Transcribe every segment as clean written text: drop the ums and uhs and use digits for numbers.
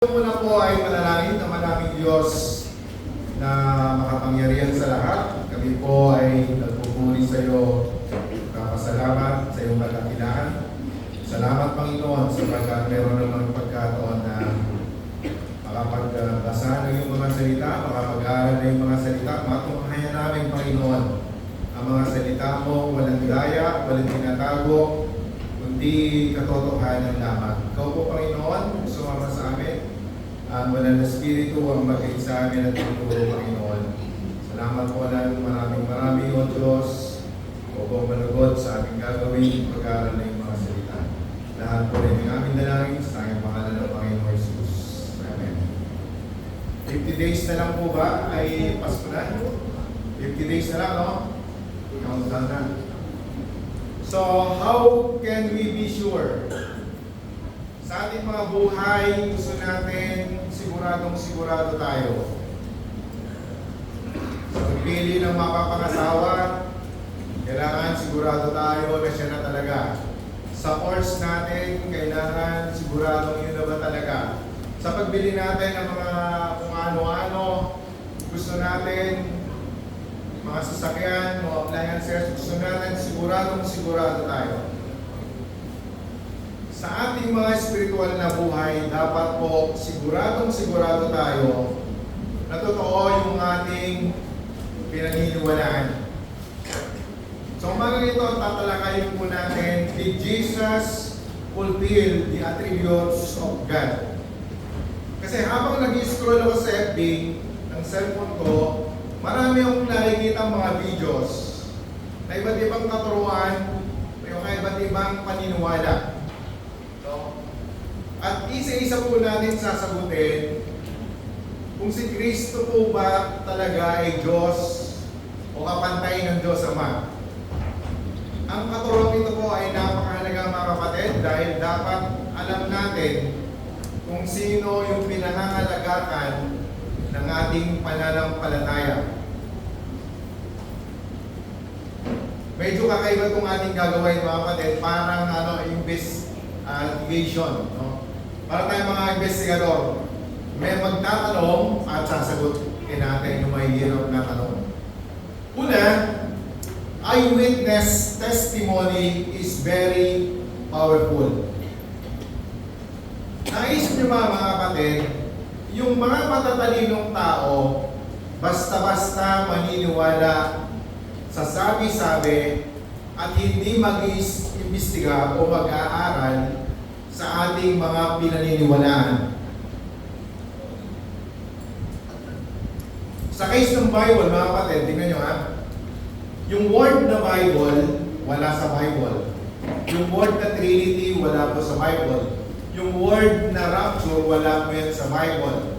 Muna po ay manalangin na maraming Diyos na makapangyarihan sa lahat. Kami po ay nagpupuri sa iyo, kapasalamat sa iyong kadakilaan. Salamat Panginoon sapagkat meron naman pagkataon na makapagbasa ng iyong mga salita, makapag-aaral ng iyong mga salita, matunghayan namin Panginoon ang mga salita mo, walang daya, walang tinatago, kundi katotohanan lamang. Ikaw po Panginoon, sumama sa amin. Ang banal na Espiritu ang maging sa amin at tuturo, Panginoon. Salamat po ng maraming o Diyos. O po managot sa aming gagawin, pag-aaral na yung mga salita. Lahat po rin yung aming dalangin sa aking pangalan ng Panginoon Jesus. Amen. 50 days na lang po ba ay Pasko na? 50 days na lang, no? Countdown na. So, how can we be sure? Sa ating mga buhay, gusto natin sigurado tayo. Sa pagpili ng mapapangasawa, kailangan sigurado tayo na siya na talaga. Sa course natin, kailangan siguradong yun na ba talaga. Sa pagbili natin ng mga kung ano-ano, gusto natin, mga sasakyan, mga appliances, gusto natin sigurado tayo. Sa ating mga spiritual na buhay, dapat po sigurado tayo na totoo yung ating pinaniniwalaan. So umaga ito, tatalakayin po natin, did Jesus fulfill the attributes of God? Kasi habang nag-scroll ako sa FB ng cellphone ko, marami akong nakikita mga videos na iba't ibang katuruan, o iba't ibang paniniwala. At isa-isa po natin sasagutin kung si Kristo po ba talaga ay Diyos o kapantay ng Diyos Ama. Ang katuruan nito po ay napakahalaga mga kapatid dahil dapat alam natin kung sino yung pinangangalagakan ng ating pananampalataya. Medyo kakaiba itong ating gagawin mga kapatid, parang investigation, no? Para tayong mga investigador, may magtatanong at sasagutin natin yung may hirap na tanong. Una, eyewitness testimony is very powerful. Naisip niyo mga kapatid, yung mga matatalinong tao, basta-basta maniniwala sa sabi-sabi at hindi mag-iimbestiga o mag-aaral sa ating mga pinaniniwalaan. Sa case ng Bible, mga kapatid, tingnan nyo ha, yung word na Bible, wala sa Bible. Yung word na Trinity, wala po sa Bible. Yung word na rapture, wala po yan sa Bible.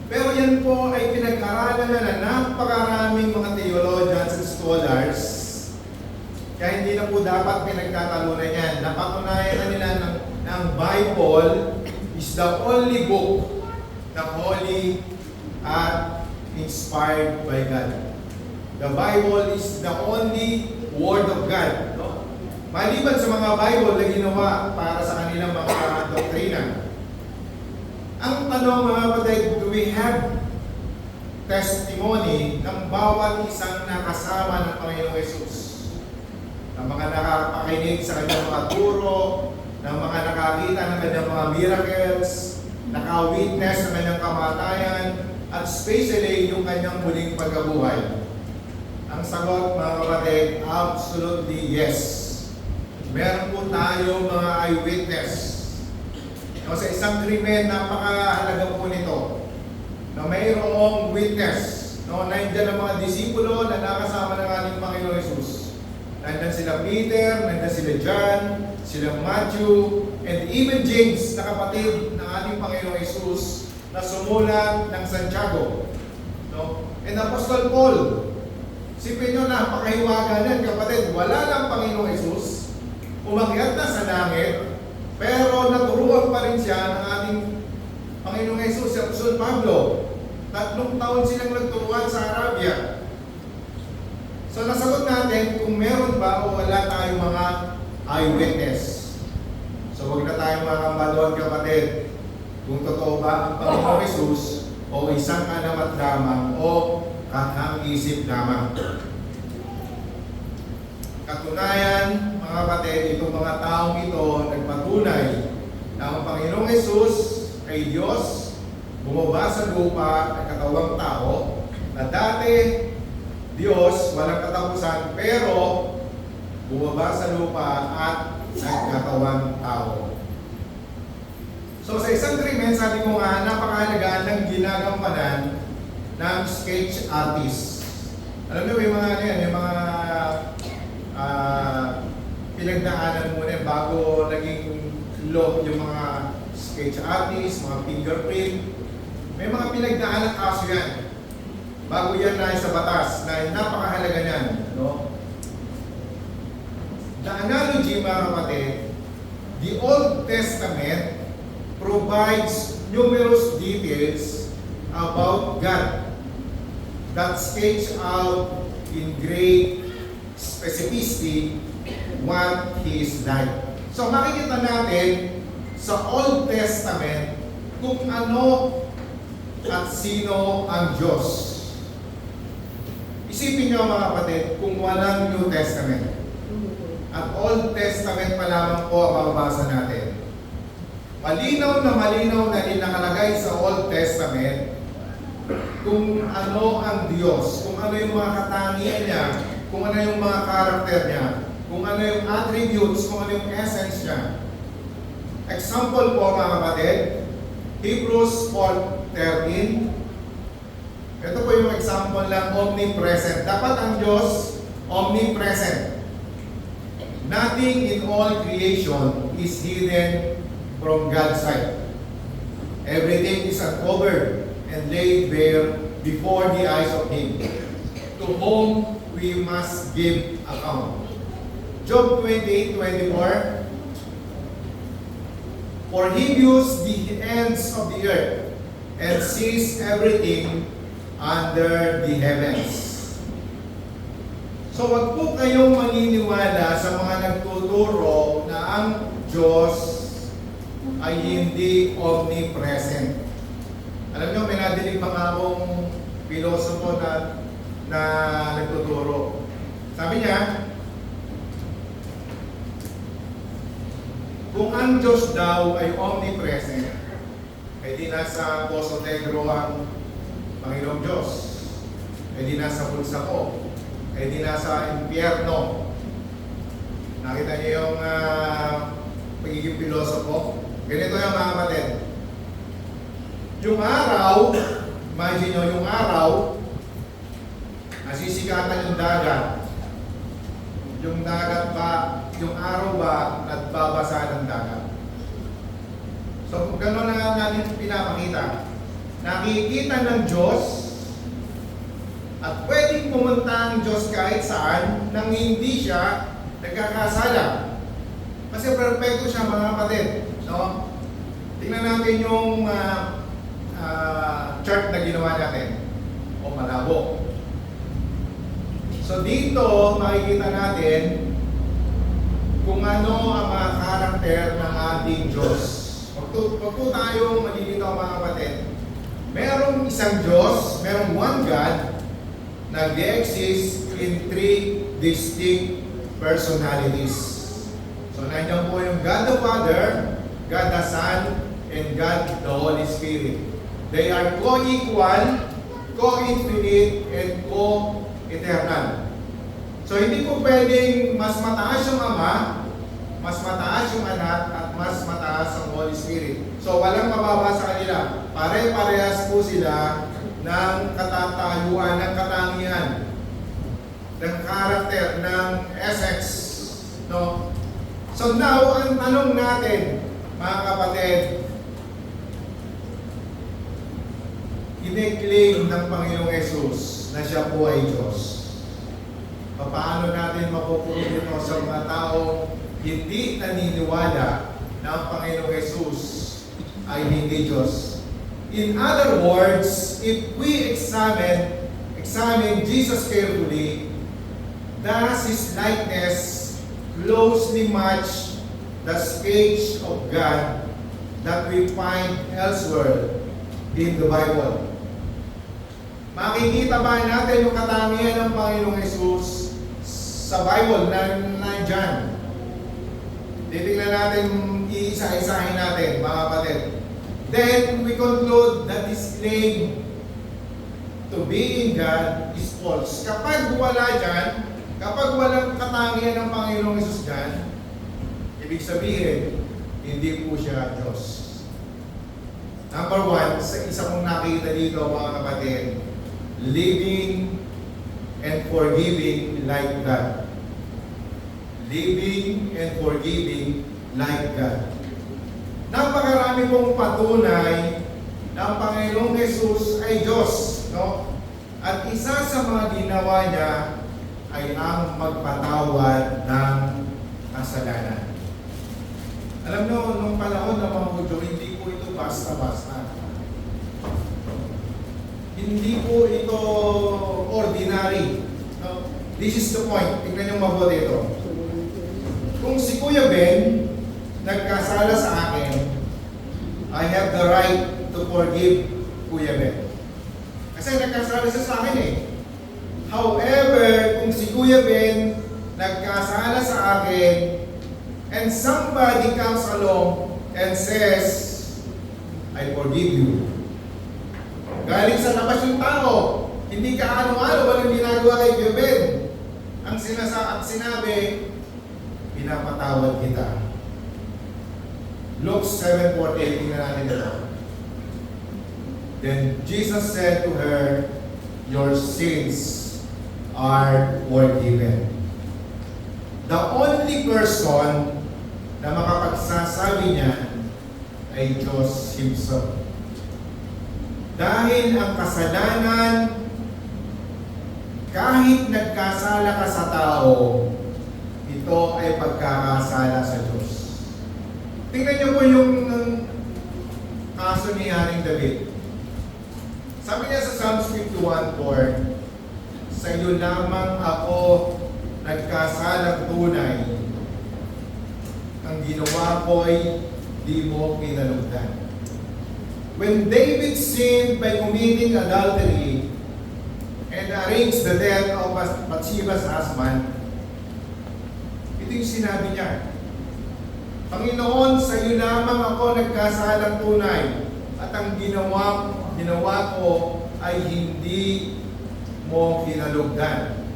Pero yan po ay pinag-aralan na napakaraming mga theologians and scholars. Kaya hindi na po dapat pinagtatalunan yan. Napatunayan na nila ng Bible is the only book na holy at inspired by God. The Bible is the only Word of God. No? Maliban sa mga Bible na ginawa para sa kanilang mga doktrina. Ang tanong mga kapatid, do we have testimony ng bawat isang nakasama ng Panginoong Yesus? Ng mga nakapakinig sa kanyang mga turo, ng mga nakakita ng kanyang mga miracles, naka-witness ng kanyang kamatayan, at especially yung kanyang muling pagkabuhay. Ang sagot mga kapatid, absolutely yes. Meron po tayo mga eyewitness. Sa isang krimen, napakahalaga po nito na mayroong witness. Nandiyan ang mga disipulo na nakasama ng ating Panginoon Yesus. Nandiyan sila Peter, nandiyan sila John, sila Matthew, and even James na kapatid ng ating Panginoong Yesus na sumulat ng Santiago. And Apostle Paul, sipin nyo, napakahiwaga yan kapatid, wala lang Panginoong Yesus, umakyat na sa langit, pero naturuan pa rin siya ng ating Panginoong Yesus, si Apostol Pablo. 3 taon silang nagturuan sa Arabia. So nasagot natin kung meron ba o wala tayong mga eyewitness. So huwag na tayong makamba doon kapatid. kung totoo ba ang Panginoong Jesus o isang alamat lamang o katang-isip lamang. Katunayan, mga kapatid, itong mga taong ito nagpatunay na ang Panginoong Jesus ay Diyos, bumaba sa lupa at katawang tao, na dati Diyos, walang katapusan, pero bumaba sa lupa at nagkatawang tao. So sa isang krimen, sabi ko nga, napakahalaga ng ginagampanan ng sketch artist. Alam niyo, yung mga ano yan, yung mga pinagdaanan muna bago naging law yung mga sketch artist, mga fingerprint. May mga pinagdaanan kaso yan. Bago yan na sa batas, na napakahalaga yan. No? The analogy, mga kapatid, the Old Testament provides numerous details about God that sketch out in great specificity what He is like. So makikita natin sa Old Testament kung ano at sino ang Diyos. Isipin nyo mga kapatid, kung walang New Testament at Old Testament pa lamang po ang mababasa natin. Malinaw na din nakalagay sa Old Testament kung ano ang Diyos, kung ano yung mga katangian niya, kung ano yung mga karakter niya, kung ano yung attributes, kung ano yung essence niya. Example po mga kapatid, Hebrews 4:13. Ito po yung example ng omnipresent. Dapat ang Diyos omnipresent. Nothing in all creation is hidden from God's sight. Everything is uncovered and laid bare before the eyes of Him, to whom we must give account. Job 28:24. For He views the ends of the earth and sees everything under the heavens. So wag po kayong maniniwala sa mga nagtuturo na ang Diyos ay hindi omnipresent. Alam nyo, may nadinig mga akong pilosopo na nagtuturo. Sabi niya, kung ang Diyos daw ay omnipresent, ay di nasa Poso Negro ang Panginoong Diyos, ay di nasa bulsa ko, ay di nasa impyerno. Nakita niyo yung pagiging pilosopo? Ganito yung mga kapatid. Yung araw, imagine nyo, yung araw, nasisikatan yung dagat. Yung dagat ba, yung araw ba, nagbabasa ng dagat. So kung gano'n na natin pinapakita, nakikita ng Diyos at pwedeng pumunta ang Diyos kahit saan nang hindi siya nagkakasala. Kasi perfecto siya mga kapatid. No? Tingnan natin yung chart na ginawa natin. O malabo. So dito makikita natin kung ano ang mga karakter ng ating Diyos. Pag po tayo malilitaw mga kapatid, merong isang Diyos, merong one God, nag-exist in three distinct personalities. So nandiyan po yung God the Father, God the Son, and God the Holy Spirit. They are co-equal, co-infinite, and co-eternal. So hindi po pwedeng mas mataas yung Ama, mas mataas yung Anak, at mas mataas ang Holy Spirit. So walang mababa sa kanila. Pare-parehas po sila ng katatayuan, ng katangian, ng karakter, ng essence. No? So now, ang tanong natin, mga kapatid, ine-claim ng Panginoong Jesus na siya po ay Diyos. Paano natin mapupunin ito sa mga tao hindi naniniwala na ang Panginoong Jesus ay hindi Diyos? In other words, if we examine Jesus carefully, does His likeness closely match the sketch of God that we find elsewhere in the Bible. Makikita ba natin yung katangian ng Panginoong Hesus sa Bible na nandyan? Titignan natin, iisa-isahin natin, mga kapatid. Then, we conclude that this claim to be in God is false. Kapag wala dyan, kapag walang katangian ng Panginoong Hesus dyan, ibig sabihin, hindi po siya Diyos. Number one, sa isa kong nakita dito, mga kapatid, living and forgiving like God. Living and forgiving like God. Napakarami pong patunay na ang Panginoong Hesus ay Diyos, no? At isa sa mga ginawa niya ay ang magpatawad ng kasalanan. Alam nyo, nung panahon ng mga Hudyo, hindi po ito basta-basta. Hindi po ito ordinary. No? This is the point. Tignan nyo mabuti ito. Kung si Kuya Ben nagkasala sa akin, I have the right to forgive Kuya Ben. Kasi nagkasala siya sa akin eh. However, kung si Kuya Ben nagkasala sa akin, and somebody comes along and says, I forgive you. Galing sa labas yung tao, hindi ka ano-ano, walang ginagawa kay Kuya Ben. Ang sinabi, pinapatawad kita. Luke 7:48, tingnan natin ito. Then Jesus said to her, your sins are forgiven. The only person na makapagsasabi niya ay Diyos Himself. Dahil ang kasalanan, kahit nagkasala ka sa tao, ito ay pagkakasala sa Diyos. Tingnan niyo po yung kaso ni Haring David. Sabi niya sa Psalms 51:4, sa iyo lamang ako nagkasalang tunay. Ang ginawa ko'y di mo pinalugdan. When David sinned by committing adultery and arranged the death of Bathsheba's husband, ito yung sinabi niya, Panginoon, sa iyo lamang ako nagkasalang tunay at ang ginawa ko ay hindi mo kinalugdan.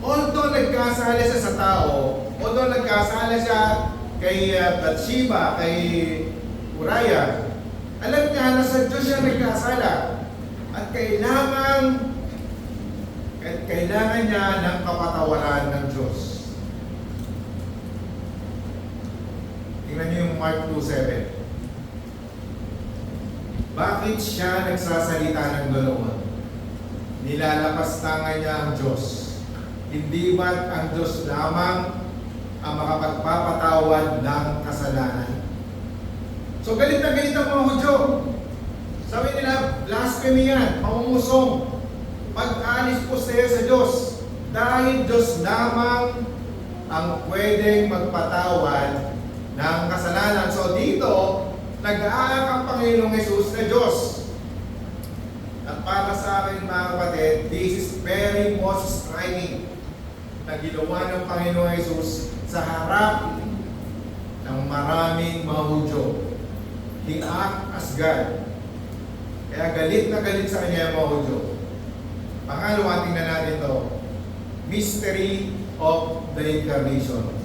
Although nagkasala siya sa tao, although nagkasala siya kay Bathsheba, kay Uriah, alam niya na sa Diyos siya nagkasala at kailangan niya ng kapatawaran ng Diyos. Tingnan niyo yung Mark 2:7. Bakit siya nagsasalita ng ganoon? Nilalapastangan niya ang Diyos. Hindi ba't ang Diyos lamang ang makapagpapatawad ng kasalanan? So galit na galit ang mga Hudyo. Sabi nila, blasphemy yan, pangungusom, pag-alis po sa Diyos. Dahil Diyos lamang ang pwedeng magpatawad ng kasalanan. So dito, nag-aarak ang Panginoong Hesus na Diyos. At para sa akin mga kapatid, this is very most striking na ginawa ng Panginoong Hesus sa harap ng maraming mga Hudyo. He act as God. Kaya galit na galit sa kanya yung mga Hudyo. Pangalawa, tingnan natin ito. Mystery of the Incarnation.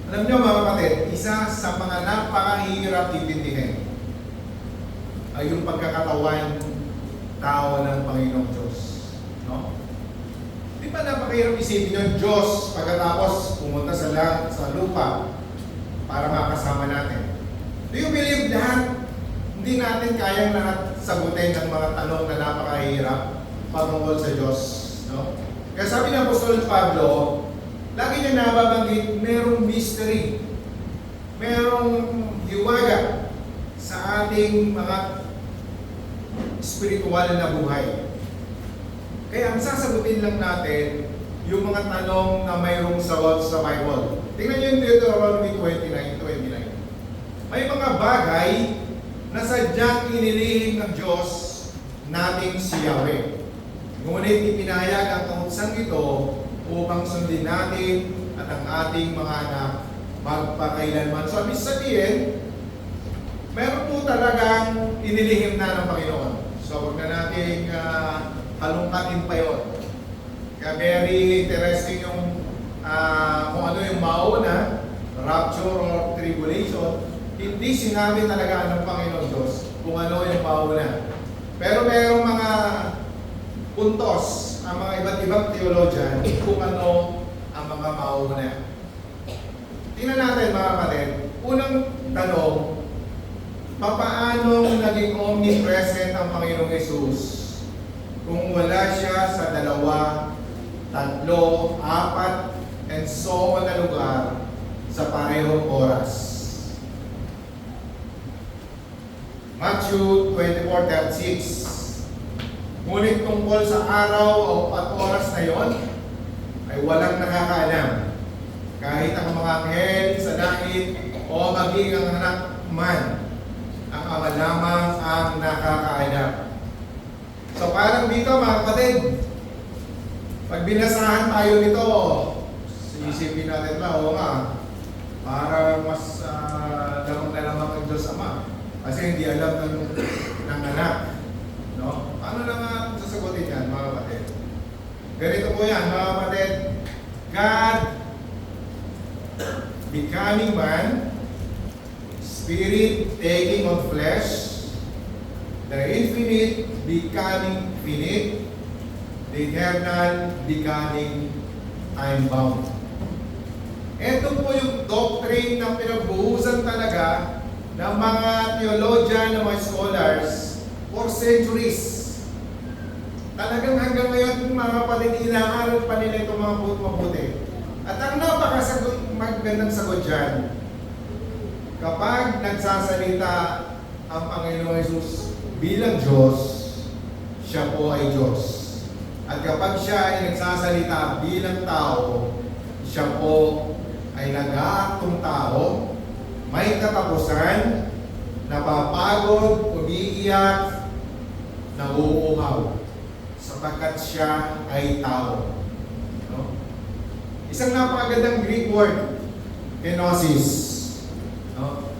Alam niyo mga kapatid, isa sa mga napakahirap intindihin ay yung pagkakatawan tao ng Panginoong Diyos. No? Di ba napakahirap isipin yung Diyos pagkatapos pumunta sa lupa para makasama natin? Do you believe that hindi natin kayang lahat sagutin ang mga tanong na napakahirap patungkol sa Diyos? No? Kaya sabi ng Apostol Pablo, lagi niya nababanggit, merong mystery, merong hiwaga sa ating mga spiritual na buhay. Kaya ang sasagutin lang natin yung mga tanong na mayroong sagot sa Bible. Tingnan niyo yung Deuteronomy 29:29. May mga bagay na sadyang inilihim ng Diyos nating si Yahweh. Ngunit ipinahayag ang kautusan ito upang sundin natin at ang ating mga anak magpakailanman. So, ibig sabihin, meron po talagang inilihim na ng Panginoon. So, huwag na nating halungkatin pa yun. Kaya very interesting yung kung ano yung mauna, rapture or tribulation. Hindi sinabi talaga ng Panginoon Diyos kung ano yung mauna. Pero mayroong mga puntos ang mga iba't ibang theologian kung ano ang mga mauna. Tingnan natin mga kapatid. Unang tanong, papaano naging omnipresent ang Panginoong Yesus kung wala siya sa 2, 3, 4, and so on na lugar sa parehong oras? Matthew 24:36. Ngunit tungkol sa araw at oras na yon, ay walang nakakaalam. Kahit ang mga anghel sa langit o maging ang anak man, ang Ama lamang ang nakakaalam. So parang dito mga kapatid, pag binasahan tayo nito, isipin natin ba, oo nga, parang mas lamang na lamang ang Diyos Ama. Kasi hindi alam ng anak. No? Paano na nga sasagutin yan, mga kapatid? Ganito po yan, mga kapatid. God becoming man, Spirit taking on flesh, the infinite becoming finite, the eternal becoming time-bound. Ito po yung doctrine na pinagbuhusan talaga ng mga theologian, ng mga scholars for centuries. Talagang hanggang ngayon, mga kapatid, inaaral pa nila itong mga mabuti. At ang magandang sagot dyan, kapag nagsasalita ang Panginoon Yesus bilang Diyos, siya po ay Diyos. At kapag siya ay nagsasalita bilang tao, siya po ay nag-aaktong tao, may katapusan, napapagod, umiiyak, nauuhaw, sapagkat siya ay tao. No? Isang napakagandang Greek word, kenosis. No?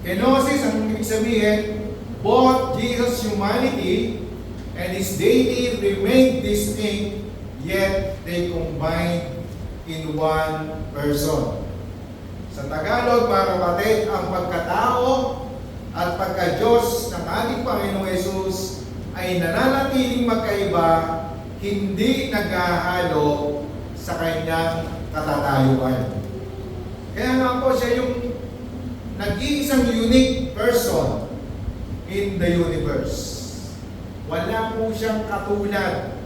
Kenosis, ang ibig sabihin, both Jesus' humanity and His deity remain distinct, yet they combine in one person. Sa Tagalog, mga kapatid, ang pagkatao at pagka-Diyos ng ating Panginoong Yesus ay nananatiling magkaiba, hindi naghahalo sa kanyang katatayuan. Kaya nga po siya yung nag-iisang unique person in the universe. Wala po siyang katulad.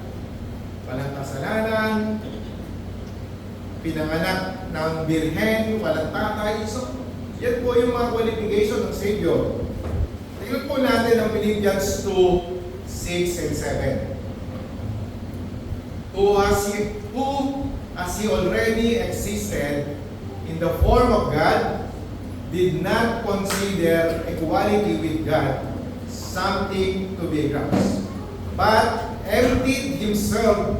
Walang kasalanan, pinanganak ng birhen, walang tatay. So, yan po yung mga qualification ng Savior. Tingnan po natin ang Philippians 2, 6 and 7. Who as he already existed in the form of God, did not consider equality with God something to be grasped, but emptied himself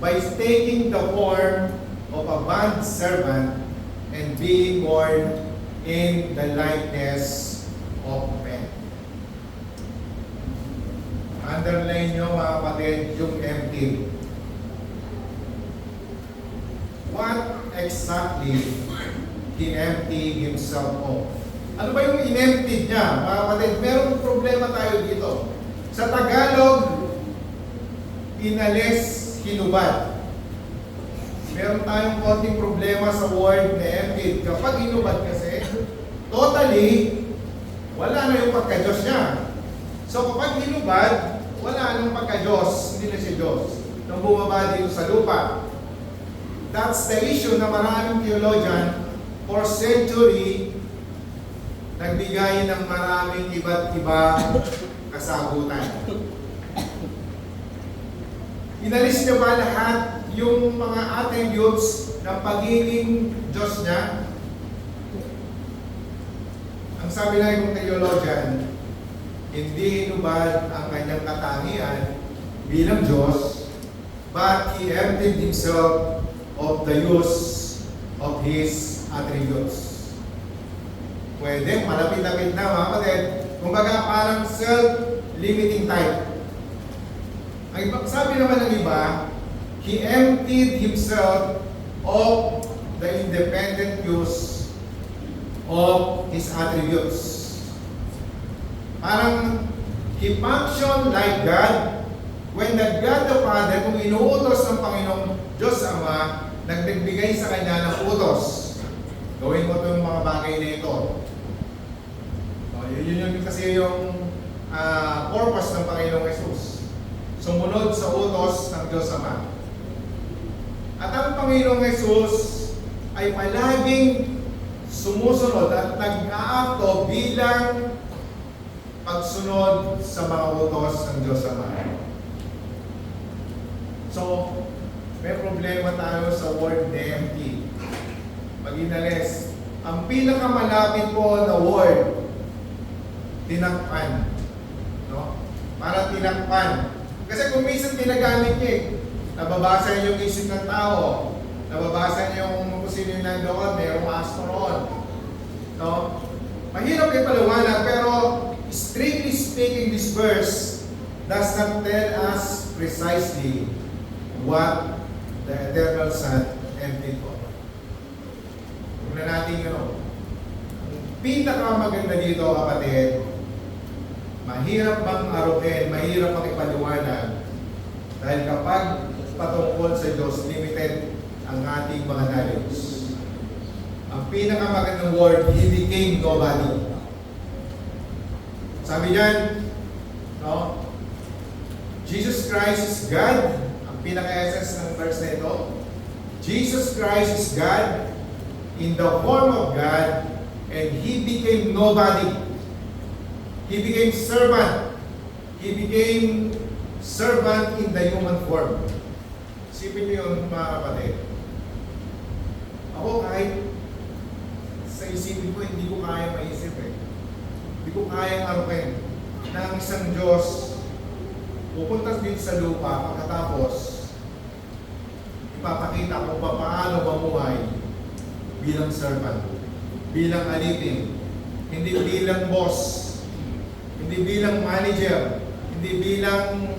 by taking the form of a bond servant and being born in the likeness of men. Underline nyo mga kapatid yung empty. What exactly he emptied himself of? Ano ba yung in-emptied niya? Mga kapatid, merong problema tayo dito. Sa Tagalog, inalis, hinubad. Meron tayong konting problema sa word na emptied. Kapag hinubad kasi, totally, wala na yung pagka-Diyos niya. So kapag hinubad, wala nang pagka-Diyos, hindi na siya Diyos. Nung bumaba dito sa lupa. That's the issue na maraming theologian for century nagbigay ng maraming iba't iba kasagutan. Inalis niya ba lahat yung mga attributes ng pagiging Diyos niya? Ang sabi na yung theologian, hindi hinubad ang kanyang katangian bilang Diyos, but He emptied Himself of the use of His attributes. Pwede, malapit-lapit na mga kapatid. Kumbaga parang self-limiting type. Ang sabi naman ng iba, He emptied Himself of the independent use of His attributes. Parang He functioned like God when the God the Father, kung inuutos ng Panginoong Diyos Ama, nagbigay sa Kanya ng utos. Gawin mo itong mga bagay na ito. Yun kasi yung purpose ng Panginoong Jesus. Sumunod sa utos ng Diyos Ama. At ang Panginoong Jesus ay palaging sumusunod at nag-aakto bilang pagsunod sa mga utos ng Diyos Ama. So, may problema tayo sa word na empty. Pag inalis, ang pinakamalapit po na word, tinakpan. No? Para tinakpan. Kasi kung minsan ginagamit niya nababasa niyo yung isip ng tao, nababasa niyo kung sino yung nandoon, mayroong astron. No? Mahirap kayo paliwanag, pero strictly speaking, this verse does not tell us precisely what the eternal Son emptied of. Huwag na natin yun. Ang pinakamaganda dito, kapatid, mahirap bang aruhin, mahirap bang ipaliwanag, dahil kapag patungkol sa Diyos, limited ang ating mga knowledge. Ang pinakamagandang word, He became nobody. Sabi niyan, no? Jesus Christ is God. Ang pinaka-essence ng verse na ito, Jesus Christ is God in the form of God, and He became nobody. He became servant. He became servant in the human form. Isipin niyo yun, mga kapatid. Ako kahit sa isipin ko, hindi ko kaya maisip Hindi ko kaya arukin na ang isang Diyos pupunta dito sa lupa pagkatapos ipapakita kung paano mamuhay bilang servant, bilang alipin, hindi bilang boss, hindi bilang manager, hindi bilang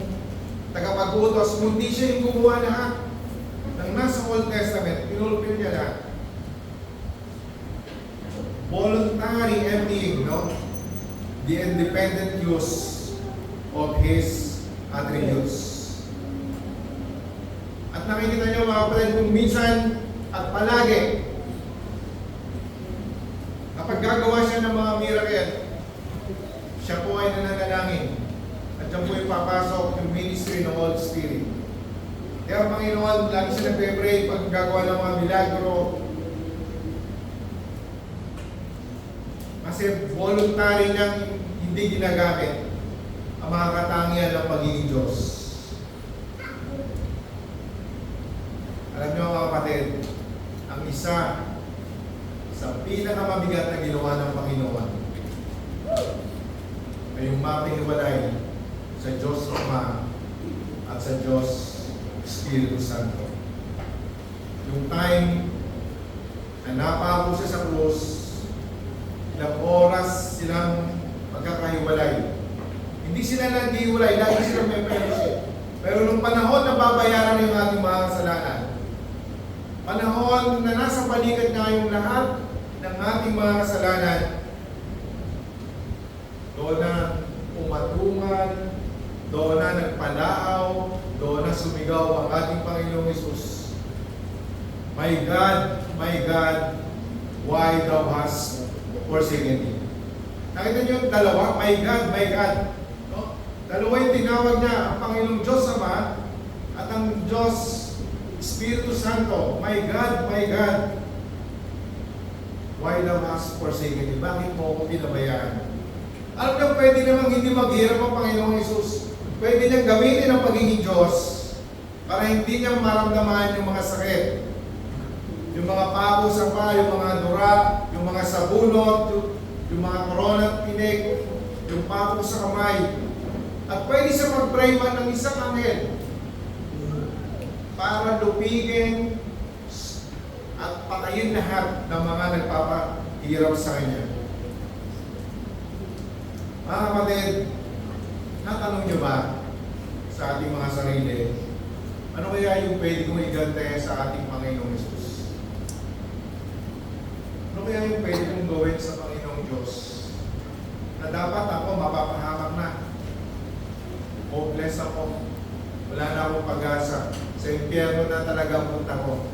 tagapag-utos, kundi siya yung gumawa lahat ng nasa Old Testament, pinulpil niya lahat. Voluntary emptying, no? The independent use of His attributes. At nakikita niyo mga kapatid, kung minsan at palagi, kapag gagawa siya ng mga miracle, siya po ay nananalangin. At dyan po yung papasok yung ministry ng Holy Spirit. Kaya ang Panginoon, lagi siya nagpe-pray pag gagawa ng mga milagro. Kasi voluntary niyang hindi ginagamit ang mga katangian ng pagiging Diyos. Alam niyo mga kapatid, ang isa sa pinakamabigat na ginawa ng Panginoon ay yung mapihiwalay sa Diyos Ama at sa Diyos Espiritu Santo. Yung time na napako siya sa krus, ilang oras silang magkakahiwalay. Hindi sila naghihiwalay, lagi silang may fellowship. Pero nung panahon na babayaran yung ating mga kasalanan, panahon na nasa paligid na yung lahat ng ating mga kasalanan, doon na umatungan, doon na nagpalaaw, doon na sumigaw ang ating Panginoong Hesus. My God, why thou hast forsaken me? Nakita niyo yung dalawa, my God, no? Dalawa yung tinawag niya, ang Panginoong Diyos Ama at ang Diyos Espiritu Santo. My God, why thou hast forsaken me? Bakit mo ako pinabayaan? Alam niyo, pwede namang hindi maghirap ang Panginoong Hesus. Pwede niyang gamitin ang pagiging Diyos para hindi niya maramdaman yung mga sakit. Yung mga pako sa paa, yung mga dura, yung mga sabunot, yung mga corona at tinik, yung pako sa kamay. At pwede siya mag-pray man ng isang anghel para lupigin at patayin lahat ng mga nagpapahirap sa kanya. Mga kapatid, natanong niyo ba sa ating mga sarili, ano kaya yung pwede kong igante sa ating Panginoong Hesus? Ano kaya yung pwede kong gawin sa Panginoong Diyos na dapat ako mapapahamak na? Hopeless ako. Wala na akong pag-asa. Sa impyerno na talaga punta ko.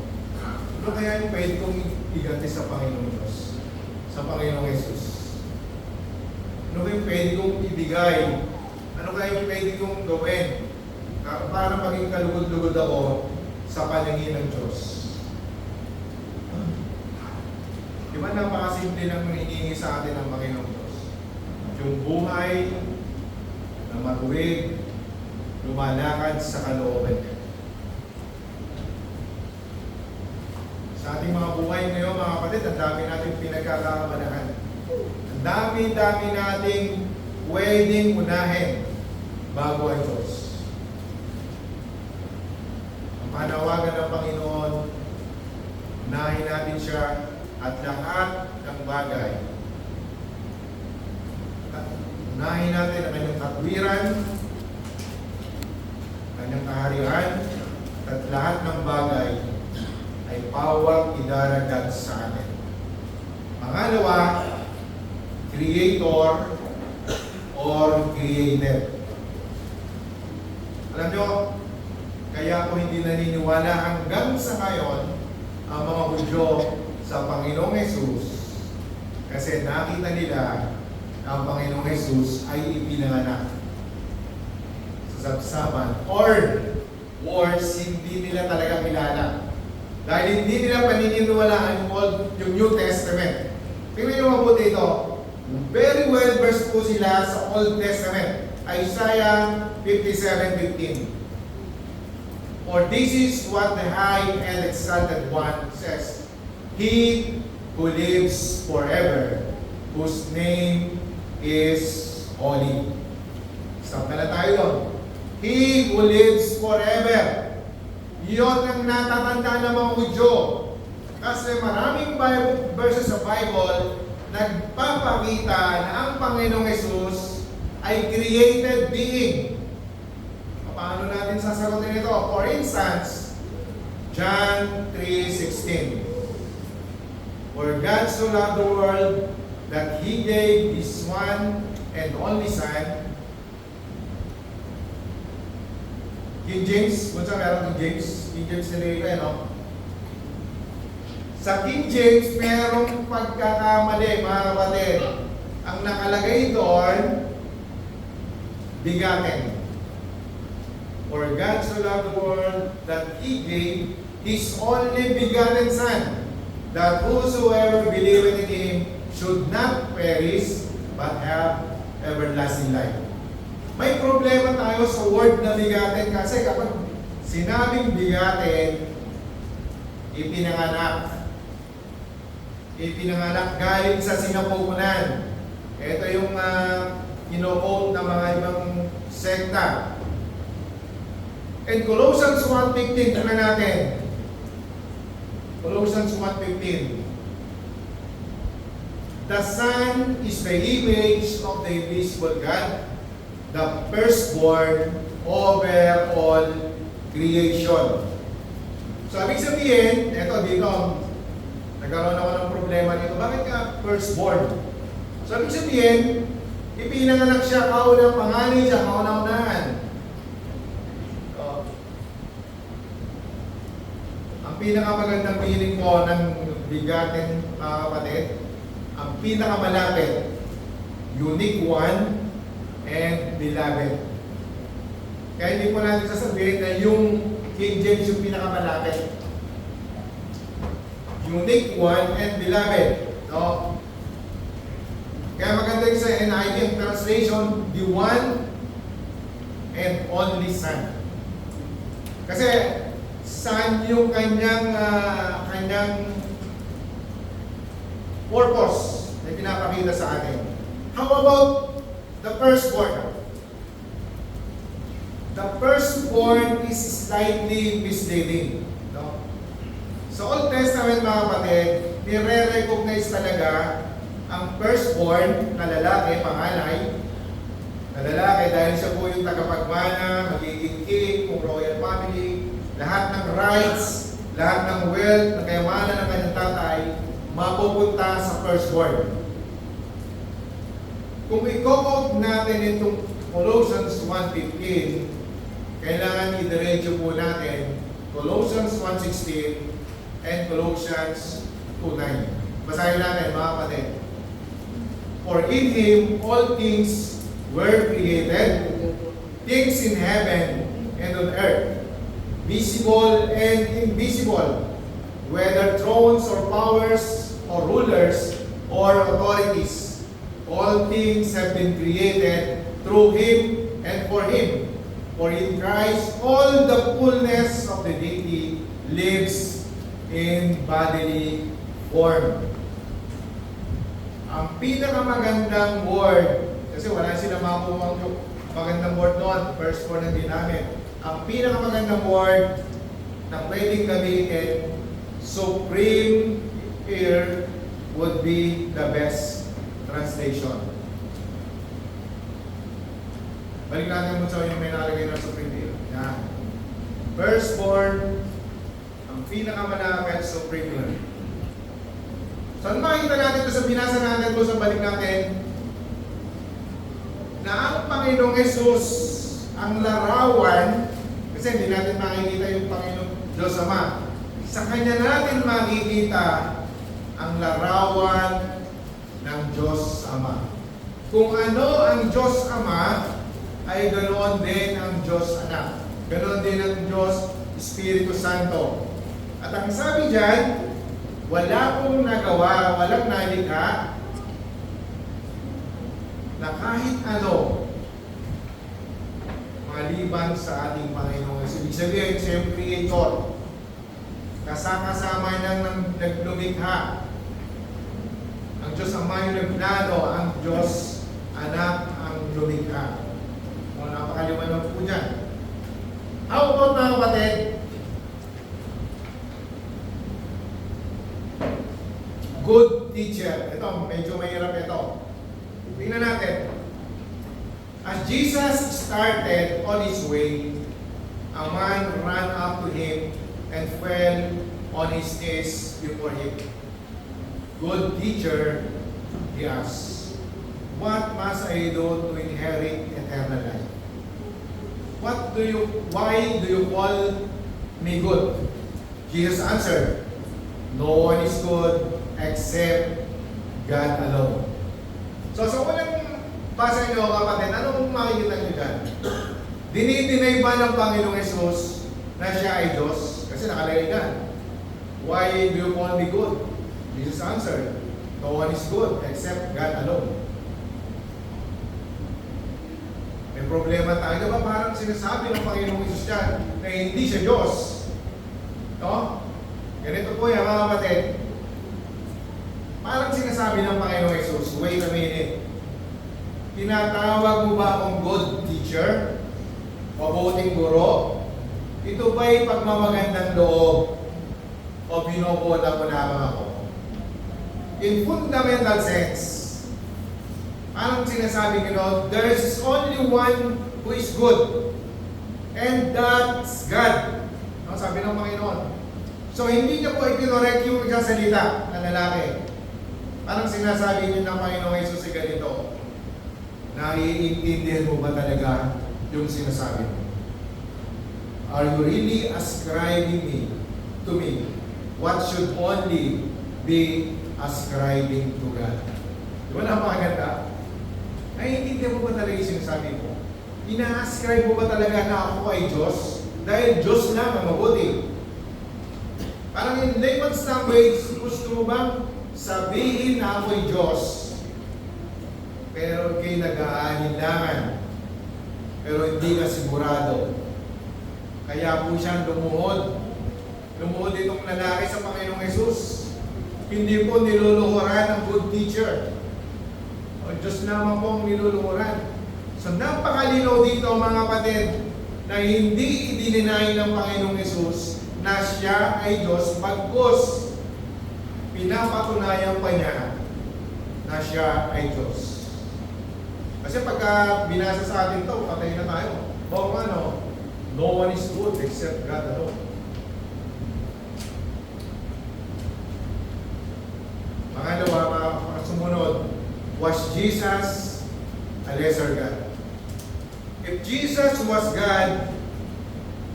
Ano kaya yung pwede kong igante sa Panginoong Diyos? Sa Panginoong Hesus? Ano kaya yung pwede kong ibigay? Ano kaya yung pwede kong gawin para maging kalugod-lugod ako sa paningin ng Diyos? Di ba napakasimple lang hinihingi sa atin ng Panginoong Diyos? Yung buhay na matuwid, lumalakad sa kalooban niya. Sa ating mga buhay ngayon, mga kapatid, ang dami nating pinagkakabalahan. Ang dami-dami nating pwedeng unahin bago ang Diyos. Ang panawagan ng Panginoon, unahin natin siya at lahat ng bagay. Unahin natin ang kanyang katwiran, kanyang kaharian, at lahat ng bagay ay pawang idaragdag sa atin. Pangalawa, creator or created. Alam nyo, kaya ko hindi naniniwala hanggang sa ngayon ang mga Hudyo sa Panginoong Hesus kasi nakita nila na ang Panginoong Hesus ay ipinanganak sa sabsaban or hindi nila talaga kilala. Dahil hindi nila paniniwalaan yung New Testament. Tingnan nyo mabuti ito. Very well versed po sila sa Old Testament. Isaiah 57:15. For this is what the high and exalted one says. He who lives forever, whose name is holy. Stop na lang tayo doon. He who lives forever. Yun ang natatanda ng mga Hudyo. Kasi maraming verses sa Bible nagpapakita na ang Panginoong Hesus ay created being. Paano natin sasagutin ito? For instance, John 3:16. For God so loved the world that He gave His one and only Son. King James, kung saan meron King James? King James nilagay, no? Sa King James, merong pagkakamali, mga kapatid. Ang nakalagay doon, bigatin. For God so loved the world that He gave His only begotten Son, that whosoever believeth in Him should not perish, but have everlasting life. May problema tayo sa word na bigatin kasi kapag sinabing bigatin, ipinanganak galing sa sinapupunan. Ito yung kino-quote ng mga ibang sekta. And Colossians 1:15, tignan natin. Colossians 1:15. The Son is the image of the invisible God, the firstborn over all creation. So, ibig sabihin, dito, nagkaroon ako ng problema dito. Bakit ka firstborn? So, ibig sabihin, ipinanganak siya, kaunang pangalan siya, kaunang-unahan. Ang pinakamagandang meaning po ng bigatin, mga kapatid, ang pinakamalapit, unique one, and beloved. Kaya hindi po natin sasabihin na yung King James yung pinakamalapit. Unique one and beloved. No? Kaya maganda yung sa NIV translation, the one and only Son. Kasi saan yung kanyang purpose na pinapakita sa atin. How about the firstborn? The firstborn is slightly misleading. No? Sa Old Testament mga kapatid, nire-recognize talaga ang firstborn na lalaki, panganay, na lalaki dahil siya po yung tagapagmana, magiging king, kung royal family, lahat ng rights, lahat ng wealth, ng kayamanan ng kanyang tatay, mapupunta sa firstborn. Kung i-quote natin itong Colossians 1:15, kailangan i-diretso po natin Colossians 1:16 and Colossians 2:9. Basahin natin mga kapatid. For in Him all things were created, things in heaven and on earth, visible and invisible, whether thrones or powers or rulers or authorities. All things have been created through Him and for Him. For in Christ all the fullness of the deity lives in bodily form. Ang pinakamagandang word, kasi wala sila makuha magandang word doon, first word na ginamit. Ang pinakamagandang word na pwedeng gamitin, supreme here would be the best translation. Balik natin mo sa yung may nalagay na supreme here. Yan. Firstborn, ang pinakamalapit supreme here. So, ano makikita natin ito sa binasa natin ito sa balik natin? Na ang Panginoong Jesus, ang larawan, kasi hindi natin makikita yung Panginoong Diyos Ama. Sa Kanya natin makikita ang larawan ng Diyos Ama. Kung ano ang Diyos Ama, ay ganoon din ang Diyos Anak. Ganoon din ang Diyos Espiritu Santo. At ang sabi dyan, wala pong nagawa, walang nalikha na kahit ano maliban sa ating Panginoon. Ibig sabihin, siya yung Creator. Kasama niyang naglumikha. Ang Diyos Ama yung nagplano, ang Diyos Anak ang lumikha. O napakaliwanag po dyan. How about mga kapatid? Good teacher. Ito, medyo mahirap ito. Tingnan natin. As Jesus started on His way, a man ran up to Him and fell on his knees before Him. Good teacher, he asked, what must I do to inherit eternal life? Why do you call me good? Jesus answered, no one is good except God alone. So sa unang basa nyo kapatid, anong makikita nyo dyan? Dinidinay ba ng Panginoong Jesus na siya ay Diyos? Kasi nakalagay dyan. Why do you call me good? Jesus answered, no one is good except God alone. May problema tayo. Diba parang sinasabi ng Panginoong Jesus dyan na hindi siya Diyos? No? Ganito po yan mga kapatid. Parang sinasabi ng Panginoong Jesus, wait a minute. Tinatawag mo ba akong good teacher? Mabuting guro? Ito ba'y pagmamagandang loob? O binobola mo lamang ako? In fundamental sense, parang sinasabi ko, there is only one who is good. And that's God. No, sabi ng Panginoon. So hindi niya po ikinorek yung nagsasalita na lalaki. Parang sinasabi niyo ng Panginoong Jesus ay ganito. Naiintindihan mo ba talaga yung sinasabi mo? Are you really ascribing to me what should only be ascribing to God? Di ba napakaganda? Naiintindihan mo ba talaga yung sinasabi mo? Ina-ascribe mo ba talaga na ako ay Diyos? Dahil Diyos lang ang mabuti. Parang in layman's language, gusto mo bang sabihin na ako'y Diyos, pero kayo nag-aalinlangan, pero hindi ka sigurado. Kaya po siya lumuhod. Lumuhod itong lalaki sa Panginoong Hesus. Hindi po niluluhuran ng good teacher. O Diyos naman po ang niluluhuran. So napakalinaw dito mga kapatid na hindi idininay ng Panginoong Hesus na siya ay Diyos, bagkus pinapatunayan pa niya na siya ay Diyos. Kasi pagka binasa sa atin to, patay na tayo. O ano, no one is good except God alone. Pangalawa, mga sumunod, was Jesus a lesser God? If Jesus was God,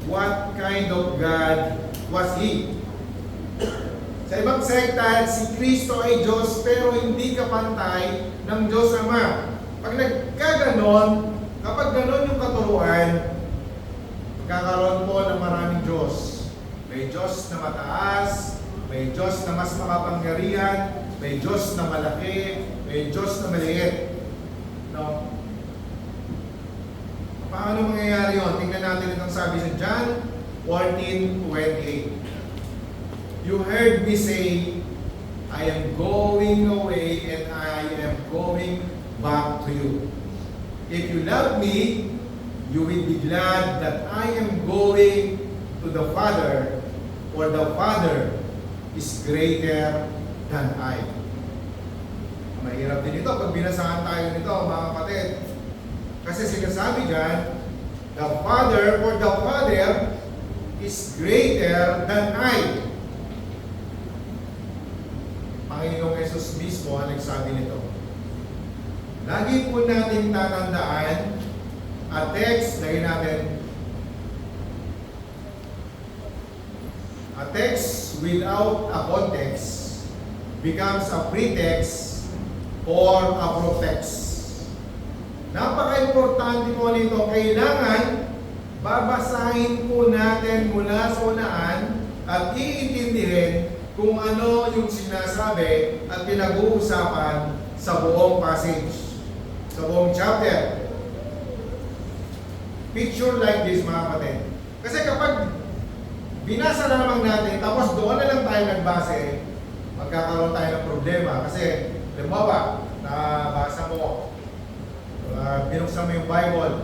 what kind of God was He? Sa ibang sekta, si Kristo ay Diyos pero hindi kapantay ng Diyos Ama. Pag nagkaganon, kapag ganon yung katuruan, magkakaroon po ng maraming Diyos. May Diyos na mataas, may Diyos na mas makapangyarihan, may Diyos na malaki, may Diyos na maliit. No? Paano mangyayari yun? Tingnan natin itong sabi sa John 14:28. You heard me say, I am going away and I am going back to you. If you love me, you will be glad that I am going to the Father, for the Father is greater than I. Mahirap din ito pag binasahan tayo nito, mga kapatid. Kasi sinasabi dyan, the Father, for the Father is greater than I. Panginoong Yesus mismo ang nagsabi nito. Lagi po natin tatandaan, a text, lagyan natin, a text without a context becomes a pretext or a protext. Napaka-importante po nito. Kailangan babasahin po natin mula sa unaan at iintindihin kung ano yung sinasabi at pinag-uusapan sa buong passage, sa buong chapter. Picture like this, mga kapatid. Kasi kapag binasa na naman natin, tapos doon na lang tayo nagbase, magkakaroon tayo ng problema. Kasi, halimbawa, nabasa mo, binuksan mo yung Bible,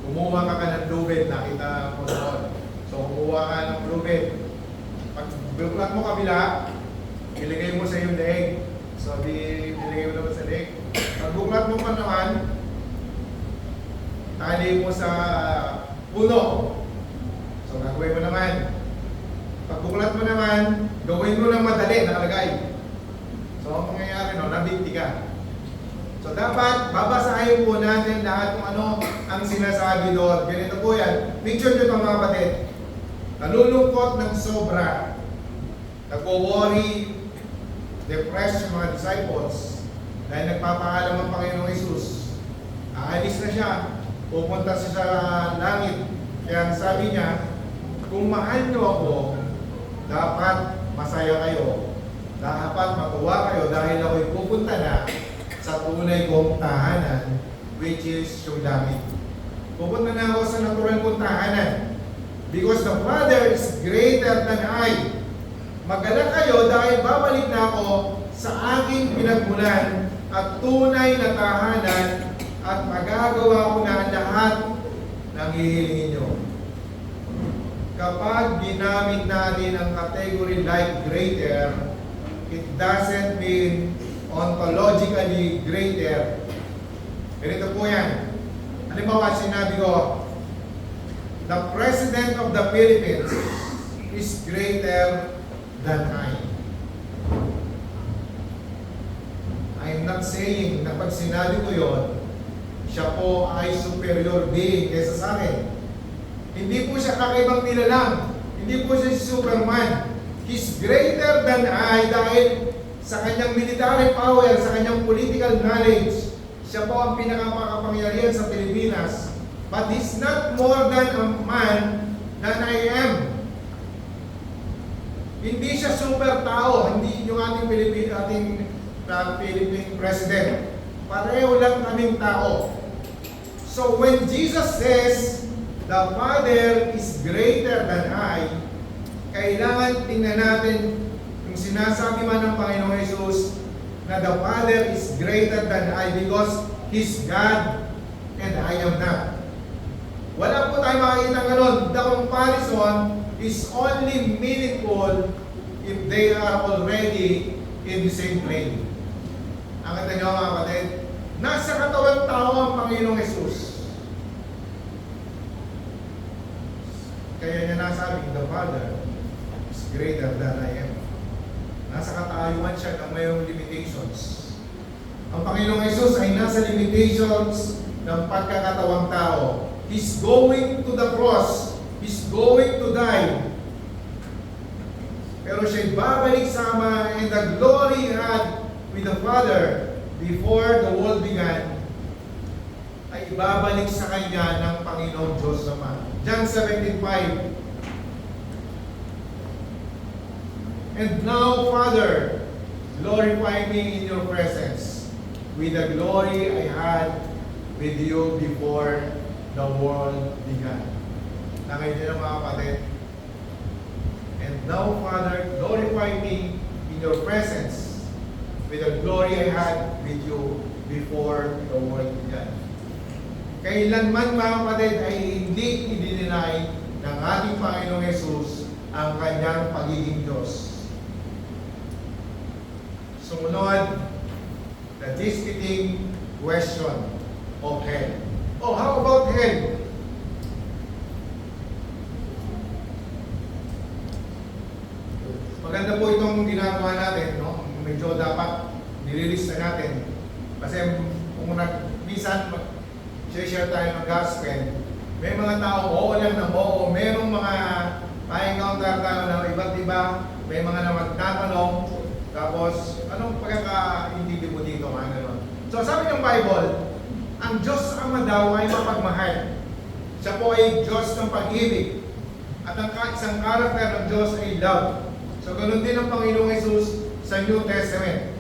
kumuha ka ng lubid, nakita mo doon. So, kumuha ka ng lubid. Pag binuklat mo kabila, ilagay mo sa iyong leeg. So, ilagay mo naman sa leeg. Pag buklat mo pa naman, tali mo sa puno. So, gagawin mo naman. Pag buklat mo naman, gawin mo ng madali, nakalagay. So, ang mangyayari, nabigti ka. So, dapat babasahin po natin lahat kung ano ang sinasabi doon. Ganito po yan. Picture nyo ito, mga kapatid. Nalulungkot ng sobra. Nagwo-worry, depressed yung mga disciples dahil nagpapaalam ang Panginoong Hesus. Aalis na siya. Pupunta siya sa langit. Kaya sabi niya, kung mahal nyo ako, dapat masaya kayo. Dapat matuwa kayo dahil ako'y pupunta na sa tunay kong tahanan, which is yung langit. Pupunta na ako sa natural kong tahanan. Because the Father is greater than I. Magalak kayo dahil babalik na ako sa aking pinagmulan at tunay na tahanan at magagawa ko na ang lahat ng hihilingin nyo. Kapag ginamit natin ang category like greater, it doesn't mean ontologically greater. Ganito po yan. Halimbawa, sinabi ko, the President of the Philippines is greater than I. I'm not saying na pag sinabi ko yon, siya po ay superior being kaysa sa akin. Hindi po siya kakaibang nilalang. Hindi po siya si Superman. He's greater than I dahil sa kanyang military power, sa kanyang political knowledge. Siya po ang pinakamakapangyarihan sa Pilipinas. But he's not more than a man than I am. Hindi siya super tao. Hindi yung ating Philippine President. Pareho lang kaming tao. So when Jesus says, the Father is greater than I, kailangan tingnan natin yung sinasabi man ng Panginoong Jesus na the Father is greater than I because He's God and I am not. Wala po tayo makikita ngayon. The comparison is only meaningful if they are already in the same plane. Ang kata nyo mga kapatid, nasa katawang tao ang Panginoong Jesus. Kaya niya nasabing, the Father is greater than I am. Nasa katayuan siya na mayroong limitations. Ang Panginoong Jesus ay nasa limitations ng pagkakatawang tao. He's going to the cross. He's going to die. Pero siya'y babalik sama in the glory He had with the Father before the world began, ay ibabalik sa Kanya ng Panginoong Diyos Ama. John 17:5. And now, Father, glorify me in your presence with the glory I had with you before the world began. Nakita ng mga kapatid. And now, Father, glorify me in your presence with the glory I had with you before the world began. Kailanman mga kapatid ay hindi i-deny ng ating Panginoong Jesus ang kanyang pagiging Diyos. Sumunod, the disputing question of hell. Oh, how about hell? Maganda po itong ginagawa natin, no? Medyo dapat nililis na natin. Kasi kung minsan share tayo ng gospel, may mga tao, oo lang na oo, merong mga pa-encounter tayo ng iba't iba, may mga na magtatanong, tapos anong pagkakaintindi mo dito, mga gano'n. So sabi ng Bible, ang Diyos Ama daw ay mapagmahal. Siya po ay Diyos ng pag-ibig. At ang isang karakter ng Diyos ay love. So ganoon din ang Panginoong Jesus sa New Testament.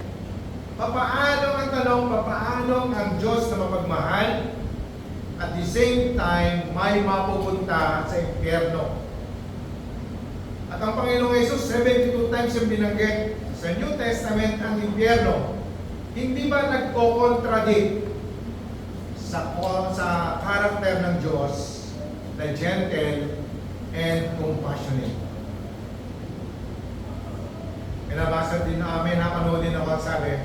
Papaano ang tanong, papaano ang Diyos na mapagmahal at the same time may mapupunta sa impyerno? At ang Panginoong Jesus 72 times yung binanggit sa New Testament ang impyerno. Hindi ba nagko-contradict sa karakter ng Diyos na gentle and compassionate? Pinabasa din namin, napanood din ako, sabi,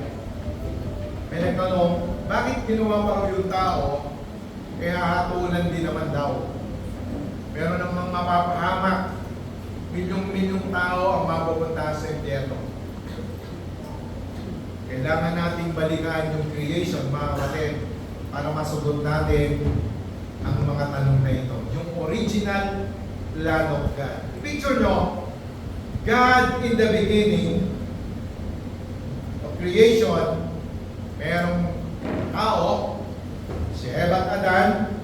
may nagtanong, bakit ginawa pa yung tao, kaya hatulan din naman daw. Pero namang mapapahamak, milyong-milyong tao ang mapupunta sa impyerno. Kailangan nating balikan yung creation, mga kapatid, para masagot natin ang mga tanong na ito. Yung original plan of God. Picture nyo, God in the beginning of creation, merong tao, si Eva at Adan,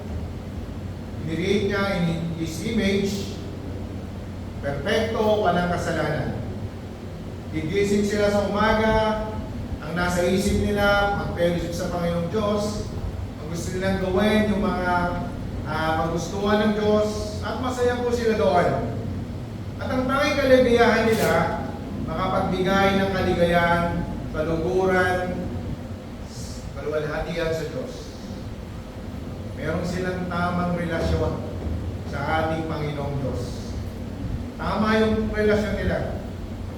nirate niya in His image, perfecto, walang kasalanan. Gigising sila sa umaga, ang nasa isip nila, mag-fellowship sa Panginoong Diyos, ang gusto nilang gawin, yung mga magustuhan ng Diyos, at masaya po sila doon. At ang tanging kaligayahan nila, makapagbigay ng kaligayahan, kaluguran, kaluwalhatian sa Diyos. Meron silang tamang relasyon sa ating Panginoong Diyos. Tama yung relasyon nila.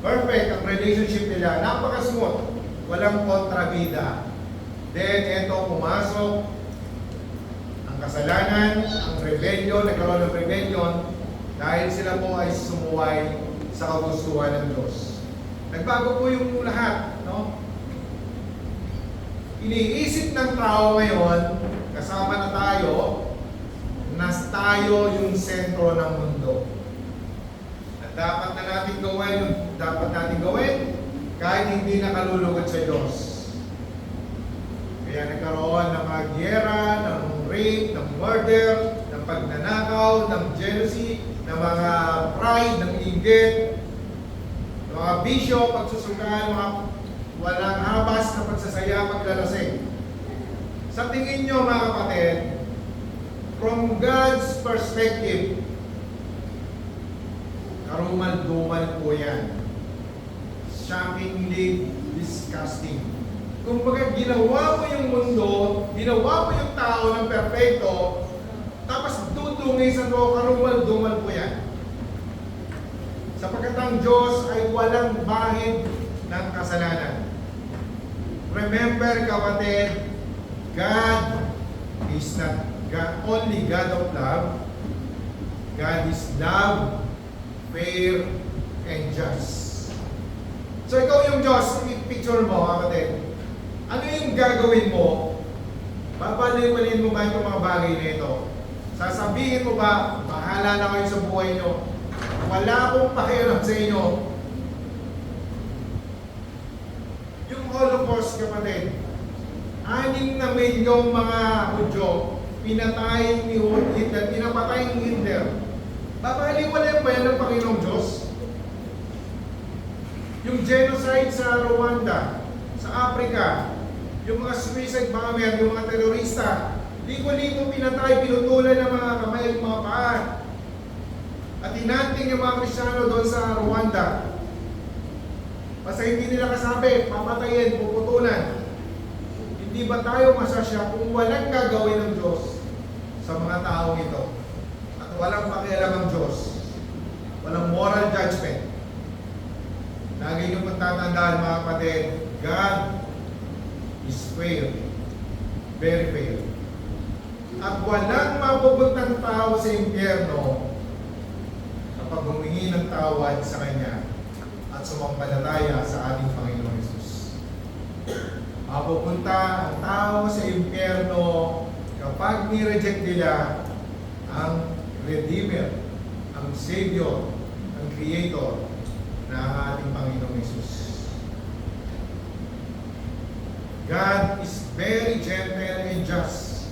Perfect ang relationship nila. Napaka-smooth. Walang kontrabida. Then, eto pumasok ang kasalanan, ang rebellion, nagkaroon ng rebellion, dahil sila po ay sumuway sa kagustuhan ng Diyos. Nagbago po yung lahat, no? Iniisip ng tao ngayon, kasama na tayo yung sentro ng mundo. At dapat na natin gawin, kahit hindi nakalulugod sa Diyos. Kaya nagkaroon ng mga gyera, ng rape, ng murder, ng pagnanakaw, ng jealousy, ng mga pride, ng inggit, ng mga bisyo, pagsusukaan, mga walang habas na pagsasaya, paglalasing. Sa tingin nyo mga kapatid, From God's perspective, karumal-dumal po yan. Shockingly disgusting. Kung baga ginawa mo yung mundo, ginawa mo yung tao ng perfecto, tapos tutungin sa to, karumal-dumal po yan. Sapagkat ang Diyos ay walang bahid ng kasalanan. Remember, kapatid, God is not only God of love. God is love, fair, and just. So ikaw yung Diyos, picture mo, kapatid. Ano yung gagawin mo? Babaliwalin mo ba itong mga bagay na ito? Sasabihin mo ba, bahala na kayo sa buhay nyo? Wala akong pakialam sa inyo. Yung Holocaust, kapatid, 6 na milyong mga Hudyo, pinatay ni Hitler, pinapatay ni Hitler. Babaliwalay ba yan ng Panginoong Diyos? Yung genocide sa Rwanda, sa Africa, yung mga suicide bomber, yung mga terorista, libo-libo pinatay, pinutulan ng mga kamay at mga paa. At hinanting yung mga Kristiyano doon sa Rwanda. Basta hindi nila kasabi, papatayin, puputulan. Hindi ba tayo masasya kung walang gagawin ng Diyos sa mga taong ito? At walang pakialam ang Diyos. Walang moral judgment. Lagi nyo patatandaan, mga kapatid, God is fair. Very fair. At walang mapupuntang tao sa impyerno kapag humingi ng tawad sa Kanya at sumampalataya sa ating Panginoon Hesus. Mapupunta ang tao sa impyerno kapag ni-reject nila ang Redeemer, ang Savior, ang Creator na ating Panginoong Hesus. God is very gentle and just.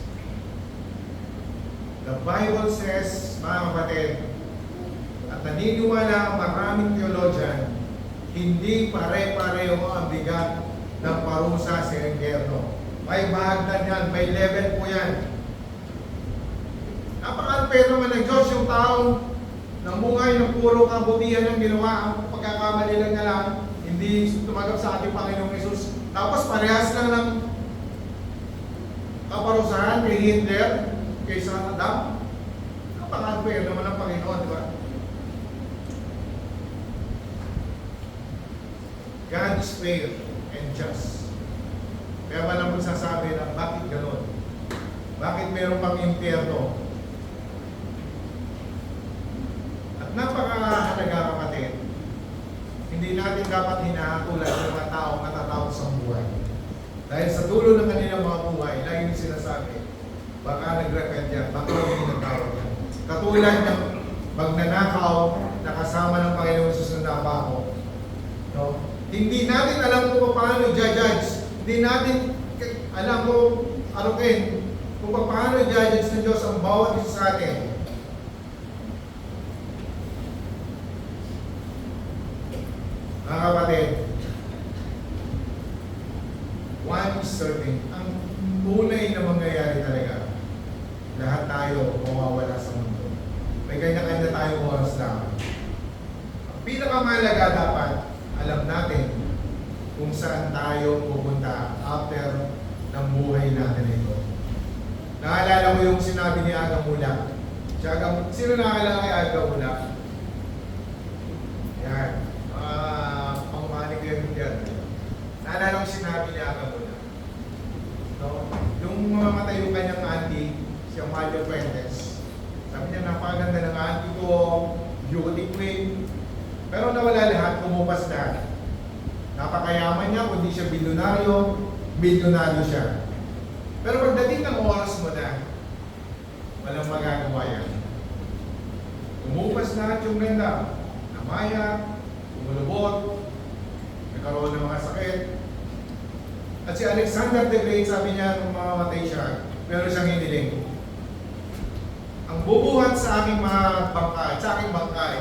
The Bible says, mga kapatid, at naniniwala ang maraming theologian, hindi pare-pareho ang bigat ng parusa sa impyerno. May bahagdan yan, may level po yan. Napaka-unfair naman ng Diyos yung taong namuhay ng puro kabutihan ng ginawa, ang pagkakamali lang nga lang, hindi tumanggap sa ating Panginoong Hesus. Tapos parehas lang ng kaparusahan kay Hitler, kay Saddam. Napaka-unfair naman ng Panginoon, di ba? God is fair and just. Kaya walang magsasabi na bakit gano'n? Bakit meron pang impyerno? At napakahalaga, kapatid, hindi natin dapat hinahatulan ng mga taong matatawag sa buhay. Dahil sa dulo ng kanilang mga buhay, lagi nyung sinasabi, baka nag-repent yan, baka hindi nagtawag yan. Katulad ng magnanakaw na kasama ng Panginoon sa nabako. No? Hindi natin alam kung paano i-judge. Hindi natin alam kung arukin kung paano i-judge ng Diyos ang bawat isa sa atin. Mga kapatid, one is certain, ang tunay na mangyayari talaga, lahat tayo mawawala sa mundo. May kanya-kanya tayong oras lang. Ang pinakamahalaga dapat, alam natin kung saan tayo pupunta after ng buhay natin ito. Naalala ko yung sinabi ni Aga Mula. Sino naalala kay Aga Mula? Yan. Pangmani ko yan. Naalala ko sinabi ni Aga Mula. No? Yung mamatay yung kanyang auntie, si Amalia Fuentes. Sabi niya, napakaganda ng auntie ko, beauty queen. Pero nawala lahat, kumupas lahat. Napakayaman niya, kundi siya bilyonaryo siya. Pero pagdating ng oras mo na, walang magagawa yan. Kumupas lahat yung ganda. Namaya, kumulubot, nagkaroon ng mga sakit. At si Alexander the Great, sabi niya, nung mamamatay siya, pero siyang hiniling. Ang bubuhat sa aking mga bangkay, sa aking bangkay,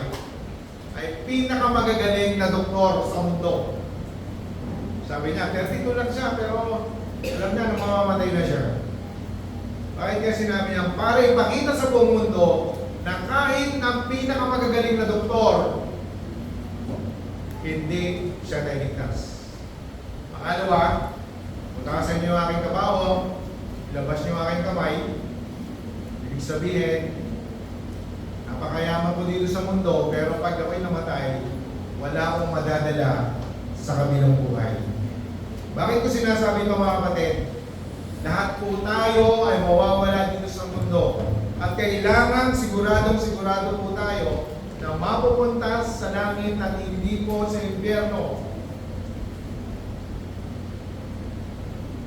ay pinakamagagaling na doktor sa mundo. Sabi niya, 32 lang siya, pero alam niya na mamamatay na siya. Bakit kaya sinabi niya? Para ipakita sa buong mundo na kahit ng pinakamagagaling na doktor, hindi siya nailigtas. Pangalawa, butasan niyo ang aking kabaong, ilabas niyo ang aking kamay. Ibig sabihin, napakayaman ko dito sa mundo, pero pag ako'y namatay, wala akong madadala sa kabilang buhay. Bakit ko sinasabi ito mga kapatid? Lahat po tayo ay mawawala dito sa mundo. At kailangan sigurado po tayo na mapupunta sa langit at hindi po sa impyerno.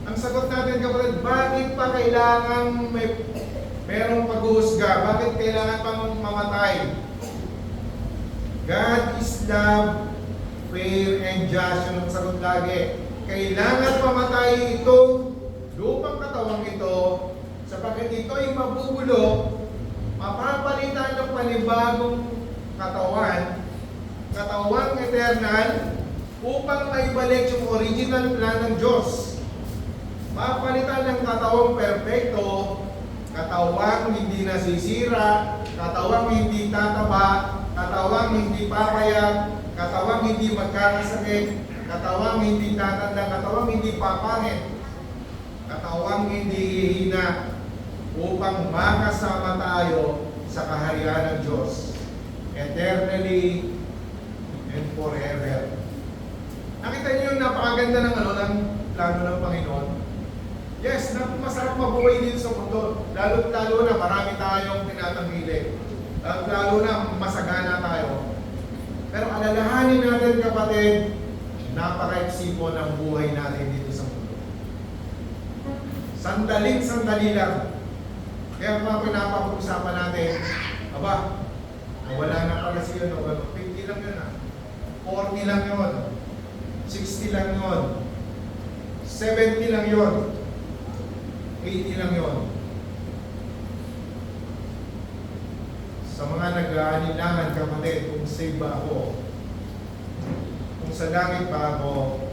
Ang sagot natin kapatid, bakit pa kailangan merong pag-uusga? Bakit kailangan pang mamatay? God is love, fair, and just. Yun ang sagot lagi. Kailangan mamatay itong lupang katawang ito sapagkat ito ay mabubulok, mapapalitan ng panibagong katawang eternal upang maibalik yung original plan ng Diyos. Mapalitan ng katawang perpekto, katawang hindi nasisira, katawang hindi tataba, katawang hindi papayag, katawang hindi magkakasakit, katawang hindi tatanda, katawang hindi papangit, katawang hindi hihina, upang makasama tayo sa kaharian ng Diyos eternally and forever. Nakita niyo yung napakaganda ng plano ng Panginoon? Yes, masarap mabuhay dito sa mundo. Lalo na marami tayong tinatanggilik. Lalo na masagana tayo. Pero alalahanin natin kapatid, napaka-iksi po ng buhay natin dito sa mundo. Sandali lang. Kaya mga pinapag-usapan natin, wala na pala siya, 50 lang yun 40 lang yun, 60 lang yun, 70 lang yun, 80 lang yun. Sa mga nag-aanilangan kapatid, kung save ba ako, kung sa langit ba ako,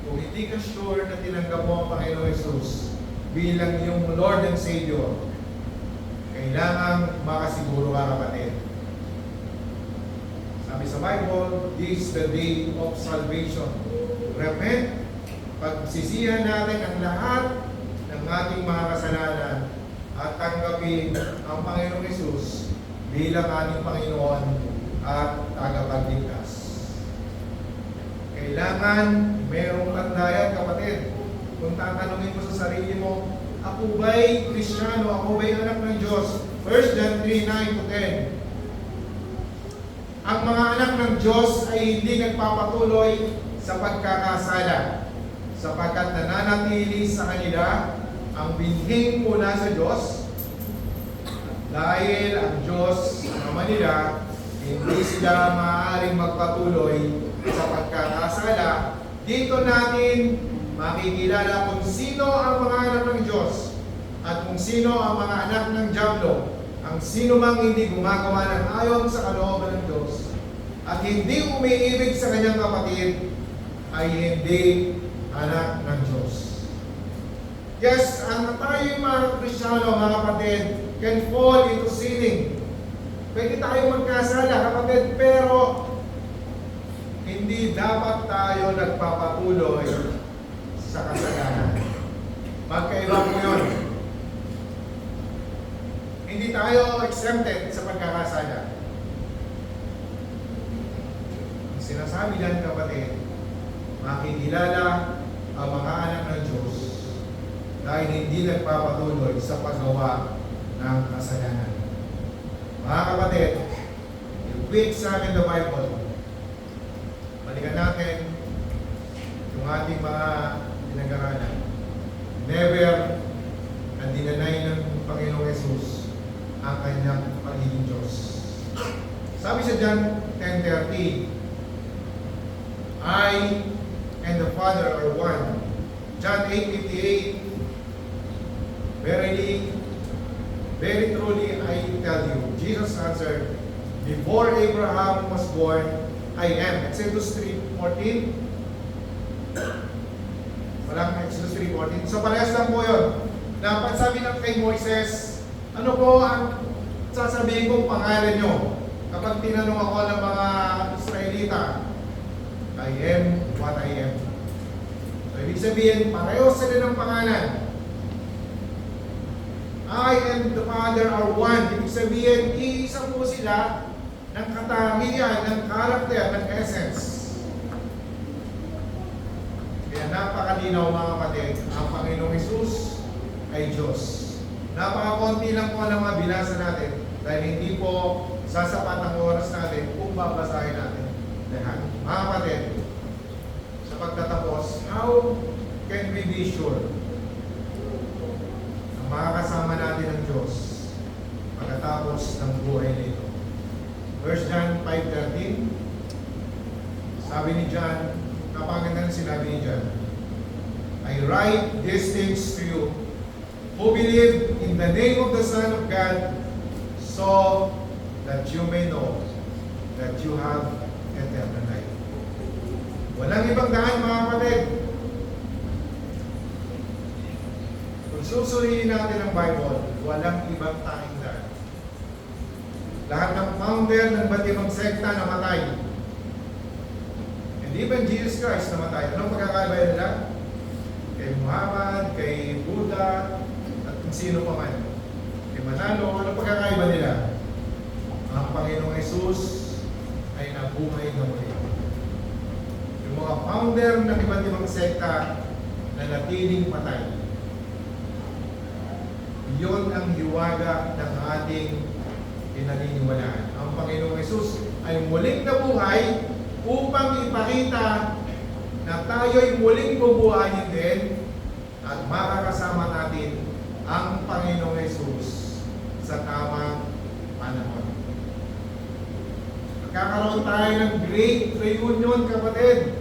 kung hindi ka sure na tinanggap mo ang Panginoon Jesus bilang iyong Lord and Savior, kailangan makasiguro ka kapatid. Sabi sa Bible, this is the day of salvation. Repent, pagsisihan natin ang lahat ng ating mga kasalanan at tanggapin ang Panginoong Jesus bilang ating Panginoon at tagapagligtas. Kailangan merong tandayan kapatid. Kung tatanungin mo sa sarili mo, ako ba'y Kristiyano? Ako ba'y anak ng Diyos? 1 John 3:9-10. Ang mga anak ng Diyos ay hindi nagpapatuloy sa pagkakasala, sapagkat nananatili sa kanila ang binhing mula sa Diyos, dahil ang Diyos naman nila, hindi sila maaaring magpatuloy sa pagkakasala. Dito natin makikilala kung sino ang mga anak ng Diyos at kung sino ang mga anak ng Diablo. Ang sino mang hindi gumagawa ng ayon sa kalooban ng Diyos at hindi umiibig sa kanyang kapatid ay hindi anak ng Diyos. Yes, ang tayo mga Kristiyano, mga kapatid, can fall into sinning. Pwede tayo magkasala, kapatid, pero hindi dapat tayo nagpapatuloy sa kasalanan. Magkaiba po yun. Hindi tayo exempted sa pagkakasala. Ang sinasabi lang kapatid, makikilala ang mga anak ng Diyos dahil hindi nagpapatuloy sa paggawa ng kasalanan. Mga kapatid, if we examine the Bible, balikan natin yung ating mga pinag-aralan. Never na dinanay ng Panginoong Jesus ang kanyang pagiging Diyos. Sabi sa John 10:30, I and the Father are one. John 8:58, Verily, very truly I tell you, Jesus answered, before Abraham was born, I am. Exodus 3:14. Walang Exodus 3:14. So parehas lang po yun. na pagsabi ng kay Moises, ano po ang sasabihin kong pangalan nyo? Kapag tinanong ako ng mga Israelita, I am what I am. So, ibig sabihin, pareho sila ng pangalan. I and the Father are one. Ibig sabihin, iisa po sila ng katangian, ng karakter, ng essence. Kaya napakalinaw mga kapatid, ang Panginoong Hesus ay Diyos. Napakakonti lang po ang mabinasa natin dahil hindi po sasapat ang oras natin kung babasahin natin lahat. Mga kapatid, sa pagtatapos, how can we be sure na makakasama natin ang Diyos pagkatapos ng buhay nito? 1 John 5:13, sabi ni John, napakaganda ng sinabi ni John, I write these things to you who believe in the name of the Son of God, so that you may know that you have eternal life. Walang ibang daan mga kapatid. Kung susuriin natin ang Bible, walang ibang tanging daan. Lahat ng founder ng ba't ibang sekta namatay. Hindi ba Jesus Christ namatay? Anong pagkakaiba nila? Kay Muhammad, kay Buddha, at kung sino pa man. Kay Manalo, anong pagkakaiba nila? Ang Panginoong Hesus ay nabuhay na muli. Yung mga founder ng iba't ibang sekta na natiling patay. Iyon ang hiwaga ng ating pinaniniwalaan. Ang Panginoong Hesus ay muling nabuhay upang ipakita na tayo'y muling bubuhayin din at makakasama natin ang Panginoong Hesus sa tamang panahon. Magkakaroon tayo ng great reunion, kapatid.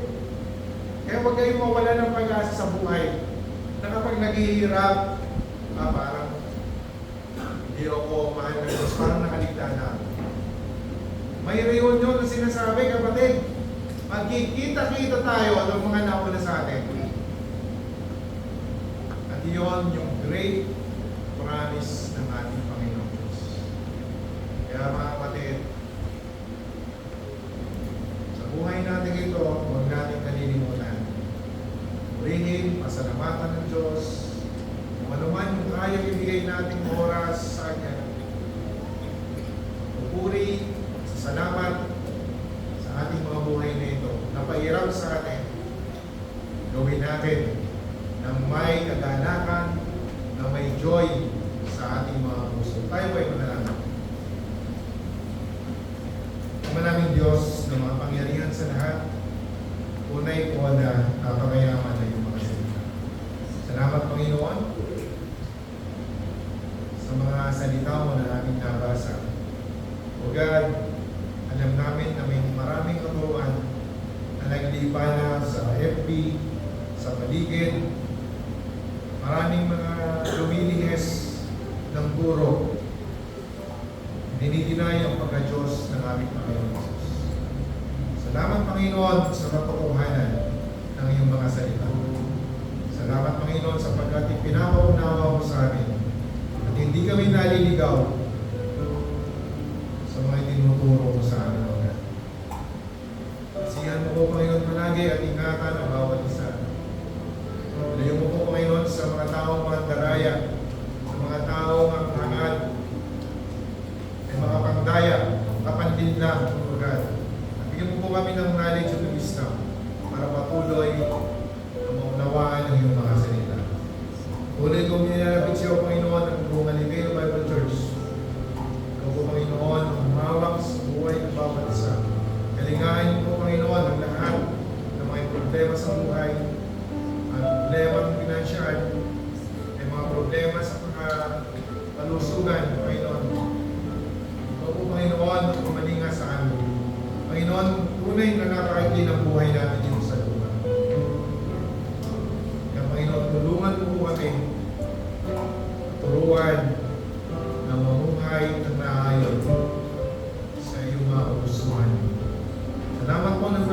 Kaya huwag kayong mawala ng pag-asa sa buhay na kapag naghihirap, parang hindi ako mahal ng Diyos, parang nakaligtaan na. May reunion na sinasabi, kapatid. Magkikita-kita tayo ng mga nauna sa atin. At iyon yung great promise ng ating Panginoon Diyos. Kaya mga kapatid, sa buhay natin ito, huwag natin kalilimutan. Purihin, pasalamatan ng Diyos, kung ano man yung kayang ibigay nating oras sa Kanya. Pupuri, salamat sa ating mga buhay na ito, na pahirap sa atin, gawin natin na may kaganakan, na may joy sa ating mga puso. Tayo ba'y manalangin? Ang maraming Diyos na mga pangyarihan sa lahat, tunay po na napakayaman na yung mga salita. Salamat, Panginoon, sa mga salita mo na aming nabasa. O God, alam namin na may maraming katuruan na naglipa na sa FB, sa paligid, maraming mga lumilihis ng puro. Dinidinay ang pagka-Diyos ng aming Panginoon Jesus. Salamat, Panginoon, sa katotohanan ng iyong mga salita. Salamat, Panginoon, sapagkat pinapaunawa mo sa amin at hindi kami naliligaw sa mga tinuturo mo sa amin, O God. Siyan mo po, Panginoon, palagi at ingatan ang bawat isa. Layo mo po, Panginoon, sa mga taong mga daraya, sa mga taong ang hangad, ay mga pangdaya, kapandin lang, O God. At bigyan mo po kami ng knowledge at wisdom para patuloy na maunawaan ang iyong mga salita. Tuloy kong nilalapit siya, Panginoon, ang buong Alibeo Bible Church. Ikaw po, Panginoon, ang humawak sa buhay ng bawat isa. Kalingain po, Panginoon, ang lahat ng mga problema sa buhay, ang problema ng pinansyal, ay mga problema sa mga palusugan, Panginoon. Ikaw po, Panginoon, ang kumalinga sa amin. Panginoon, tunay na nakakaigin ang buhay natin dito sa lupa. Kaya, Panginoon, tulungan mo po kami, turuan na mamuhay ng naayon sa iyong mga kagustuhan. Salamat po ng